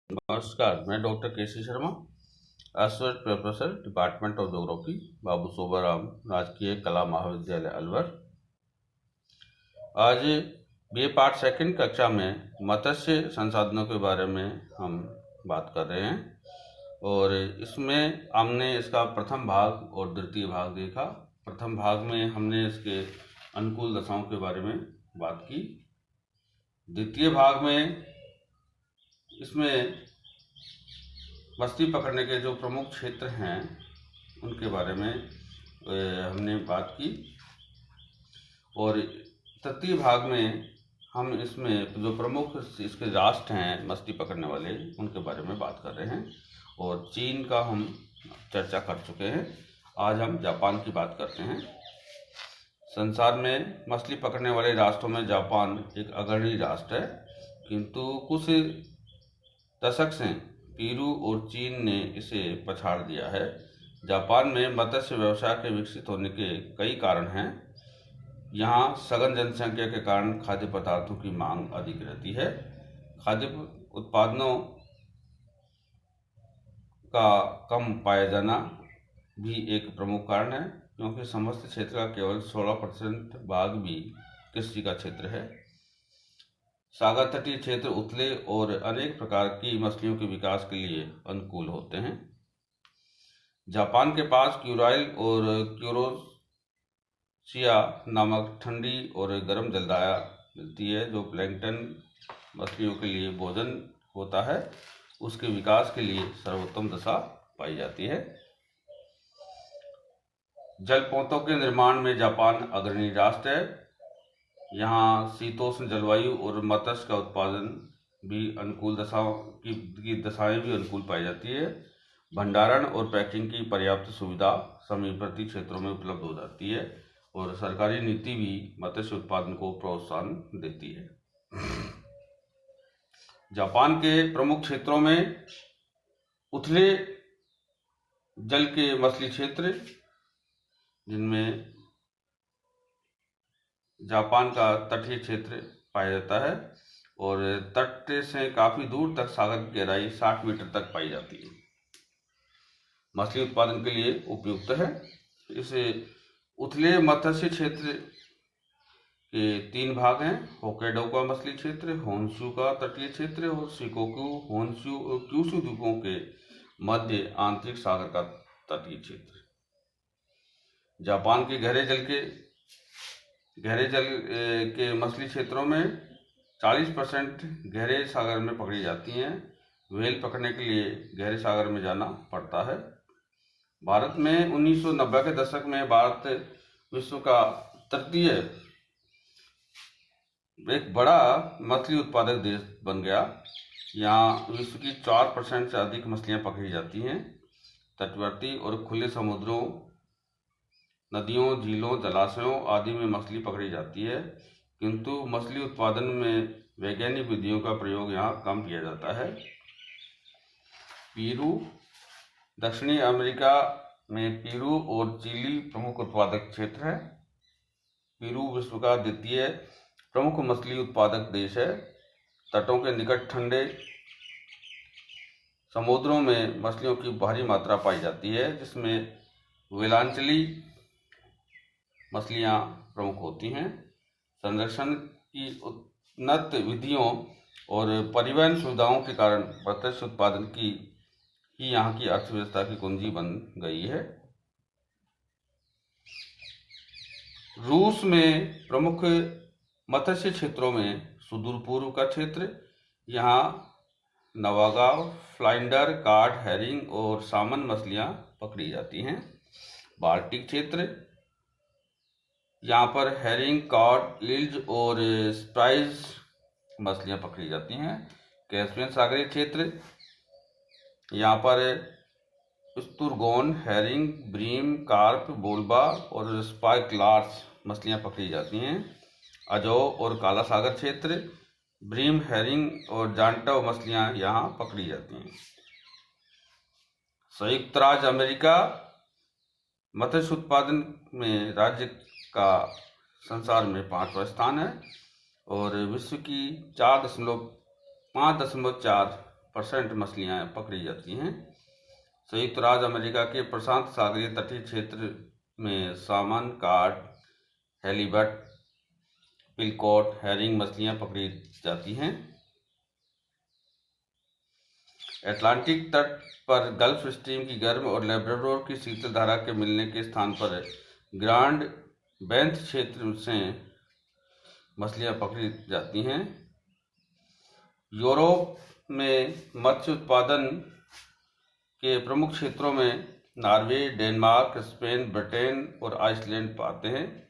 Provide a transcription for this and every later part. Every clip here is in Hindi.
नमस्कार, मैं doctor KC Sharma, associate professor, department of geography, Babu Sobaram राजकीय कला महाविद्यालय अलवर। आज बी ए पार्ट सेकंड कक्षा में मत्स्य संसाधनों के बारे में हम बात कर रहे हैं और इसमें हमने इसका प्रथम भाग और द्वितीय भाग देखा। प्रथम भाग में हमने इसके अनुकूल दशाओं के बारे में बात की। द्वितीय भाग में इसमें मछली पकड़ने के जो प्रमुख क्षेत्र हैं उनके बारे में हमने बात की और तृतीय भाग में हम इसमें जो प्रमुख इसके राष्ट्र हैं मछली पकड़ने वाले उनके बारे में बात कर रहे हैं और चीन का हम चर्चा कर चुके हैं। आज हम जापान की बात करते हैं। संसार में मछली पकड़ने वाले राष्ट्रों में जापान एक अग्रणी राष्ट्र है, किंतु कुछ दशक से पेरू और चीन ने इसे पछाड़ दिया है। जापान में मत्स्य व्यवसाय के विकसित होने के कई कारण हैं। यहाँ सघन जनसंख्या के कारण खाद्य पदार्थों की मांग अधिक रहती है। खाद्य उत्पादनों का कम पाया जाना भी एक प्रमुख कारण है, क्योंकि समस्त क्षेत्र का केवल 16% भाग भी कृषि का क्षेत्र है। सागर तटीय क्षेत्र उथले और अनेक प्रकार की मछलियों के विकास के लिए अनुकूल होते हैं। जापान के पास क्यूराइल और क्यूरोसिया नामक ठंडी और गर्म जलदाया मिलती है, जो प्लैंकटन मछलियों के लिए भोजन होता है। उसके विकास के लिए सर्वोत्तम दशा पाई जाती है। जलपोतों के निर्माण में जापान अग्रणी राष्ट्र है। यहाँ शीतोष्ण जलवायु और मत्स्य का उत्पादन भी अनुकूल दशाओं की दशाएं भी अनुकूल पाई जाती है। भंडारण और पैकिंग की पर्याप्त सुविधा समीपवर्ती क्षेत्रों में उपलब्ध हो जाती है और सरकारी नीति भी मत्स्य उत्पादन को प्रोत्साहन देती है। जापान के प्रमुख क्षेत्रों में उथले जल के मछली क्षेत्र, जिनमें जापान का तटीय क्षेत्र पाया जाता है और तट से काफी दूर तक सागर की गहराई 60 मीटर तक पाई जाती है। मछली उत्पादन के लिए उपयुक्त है। इसे उथले मत्स्य क्षेत्र के 3 भाग हैं: होक्काइडो का मछली क्षेत्र, होन्शू का तटीय क्षेत्र और शिकोकू, होन्शू और क्यूशू द्वीपों के मध्य आंतरिक सागर का तटीय क्षेत्र। जापान के गहरे जल के मछली क्षेत्रों में 40% गहरे सागर में पकड़ी जाती हैं। व्हेल पकड़ने के लिए गहरे सागर में जाना पड़ता है। भारत में 1990 के दशक में भारत विश्व का तृतीय एक बड़ा मछली उत्पादक देश बन गया। यहाँ विश्व की 4% से अधिक मछलियाँ पकड़ी जाती हैं। तटवर्ती और खुले समुद्रों, नदियों, झीलों, जलाशयों आदि में मछली पकड़ी जाती है, किंतु मछली उत्पादन में वैज्ञानिक विधियों का प्रयोग यहाँ कम किया जाता है। पेरू, दक्षिणी अमेरिका में पेरू और चिली प्रमुख उत्पादक क्षेत्र है। पेरू विश्व का द्वितीय प्रमुख मछली उत्पादक देश है। तटों के निकट ठंडे समुद्रों में मछलियों की भारी मात्रा पाई जाती है, जिसमें वेलांचली मछलियाँ प्रमुख होती हैं। संरक्षण की उन्नत विधियों और परिवहन सुविधाओं के कारण मत्स्य उत्पादन की ही यहाँ की अर्थव्यवस्था की कुंजी बन गई है। रूस में प्रमुख मत्स्य क्षेत्रों में सुदूर पूर्व का क्षेत्र, यहाँ नवागाव, फ्लाइंडर, कार्ड, हैरिंग और सामन मछलियाँ पकड़ी जाती हैं। बाल्टिक क्षेत्र, यहाँ पर हैरिंग, कॉड, इल्ज और स्प्राइज मछलियाँ पकड़ी जाती हैं। कैस्पियन सागरीय क्षेत्र, यहाँ पर स्टुरगोन, हैरिंग, ब्रीम, कार्प, बोलबा और स्पाइकलार्स मछलियाँ पकड़ी जाती हैं। अजो और काला सागर क्षेत्र, ब्रीम, हैरिंग और जांटव मछलियाँ यहाँ पकड़ी जाती हैं। संयुक्त राज्य अमेरिका मत्स्य उत्पादन में राज्य का संसार में 5वां स्थान है और विश्व की 5.4 50% मछलियाँ पकड़ी जाती हैं। संयुक्त राज्य अमेरिका के प्रशांत सागरीय तटीय क्षेत्र में सामन, कार्प, हैलीबट, पिलकॉट, हैरिंग मछलियाँ पकड़ी जाती हैं। अटलांटिक तट पर गल्फ स्ट्रीम की गर्म और लेब्राडोर की शीतल धारा के मिलने के स्थान पर ग्रांड बैंथ क्षेत्र से मछलियाँ पकड़ी जाती हैं। यूरोप में मत्स्य उत्पादन के प्रमुख क्षेत्रों में नॉर्वे, डेनमार्क, स्पेन, ब्रिटेन और आइसलैंड पाते हैं,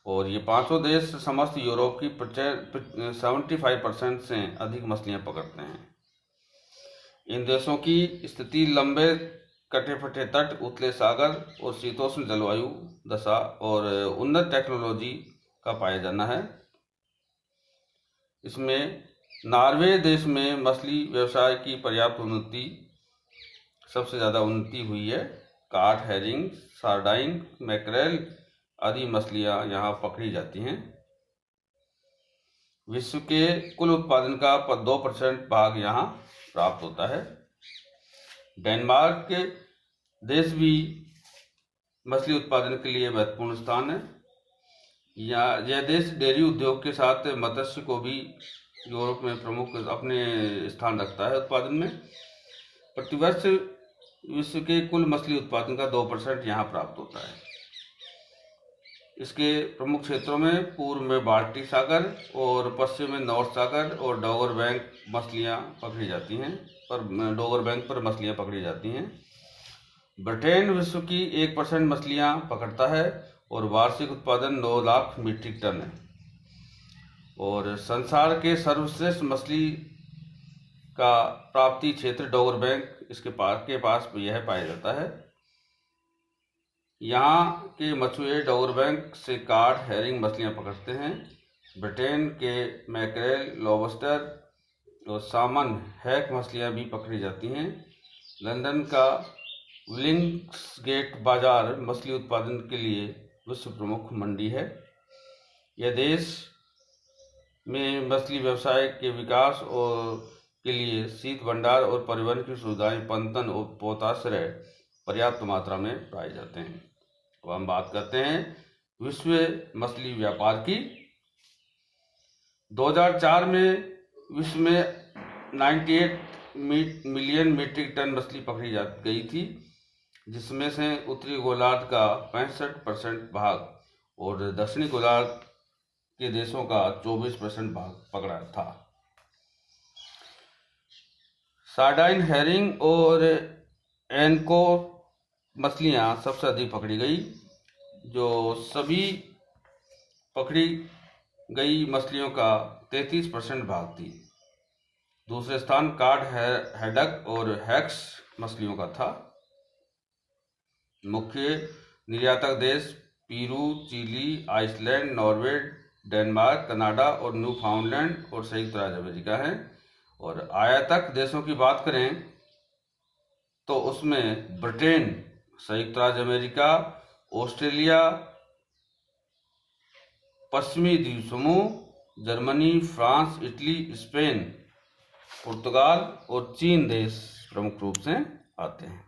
और ये पांचों देश समस्त यूरोप की 75% से अधिक मछलियाँ पकड़ते हैं। इन देशों की स्थिति लंबे कटे-फटे तट, उथले सागर और शीतोष्ण जलवायु दशा और उन्नत टेक्नोलॉजी का पाया जाना है। इसमें नॉर्वे देश में मछली व्यवसाय की पर्याप्त उन्नति, सबसे ज़्यादा उन्नति हुई है। कार्प, हैरिंग, सार्डाइन, मैकरेल आदि मछलियाँ यहाँ पकड़ी जाती हैं। विश्व के कुल उत्पादन का 2% भाग यहाँ प्राप्त होता है। डेनमार्क के देश भी मछली उत्पादन के लिए महत्वपूर्ण स्थान है। यह देश डेयरी उद्योग के साथ मत्स्य को भी यूरोप में प्रमुख अपने स्थान रखता है उत्पादन में। प्रतिवर्ष विश्व के कुल मछली उत्पादन का 2% यहाँ प्राप्त होता है। इसके प्रमुख क्षेत्रों में पूर्व में बाल्टिक सागर और पश्चिम में नॉर्थ सागर और डोगर बैंक मछलियाँ पकड़ी जाती हैं, डोगर बैंक पर मछलियाँ पकड़ी जाती हैं। ब्रिटेन विश्व की 1% मछलियाँ पकड़ता है और वार्षिक उत्पादन 9 लाख मीट्रिक टन है, और संसार के सर्वश्रेष्ठ मछली का प्राप्ति क्षेत्र डोगर बैंक इसके पास यह पाया जाता है। यहाँ के मछुए डोगर बैंक से कार्प, हैरिंग मछलियाँ पकड़ते हैं। ब्रिटेन के मैकरेल, लॉबस्टर और सामन, हैक मछलियाँ भी पकड़ी जाती हैं। लंदन का विलिंग्सगेट बाजार मछली उत्पादन के लिए विश्व प्रमुख मंडी है। यह देश में मछली व्यवसाय के विकास और के लिए शीत भंडार और परिवहन की सुविधाएं, पनतन और पोताश्रय पर्याप्त मात्रा में पाए जाते हैं। अब हम बात करते हैं विश्व मछली व्यापार की। 2004 में विश्व में 98 मिलियन मीट्रिक टन मछली पकड़ी गई थी, जिसमें से उत्तरी गोलार्ध का 65% भाग और दक्षिणी गोलार्ध के देशों का 24% भाग पकड़ा था। सार्डाइन, हैरिंग और एनको मछलियाँ सबसे अधिक पकड़ी गई, जो सभी पकड़ी गई मछलियों का 33% भाग थी। दूसरे स्थान कार्प, हैडक और हैक्स मछलियों का था। मुख्य निर्यातक देश Peru, Chile, Iceland, Norway, Denmark, Canada और न्यूफाउंडलैंड और संयुक्त राज्य अमेरिका हैं। और आयातक देशों की बात करें तो उसमें ब्रिटेन, संयुक्त राज्य अमेरिका, ऑस्ट्रेलिया, पश्चिमी द्वीप समूह, जर्मनी, फ्रांस, इटली, स्पेन, पुर्तगाल और चीन देश प्रमुख रूप से आते हैं।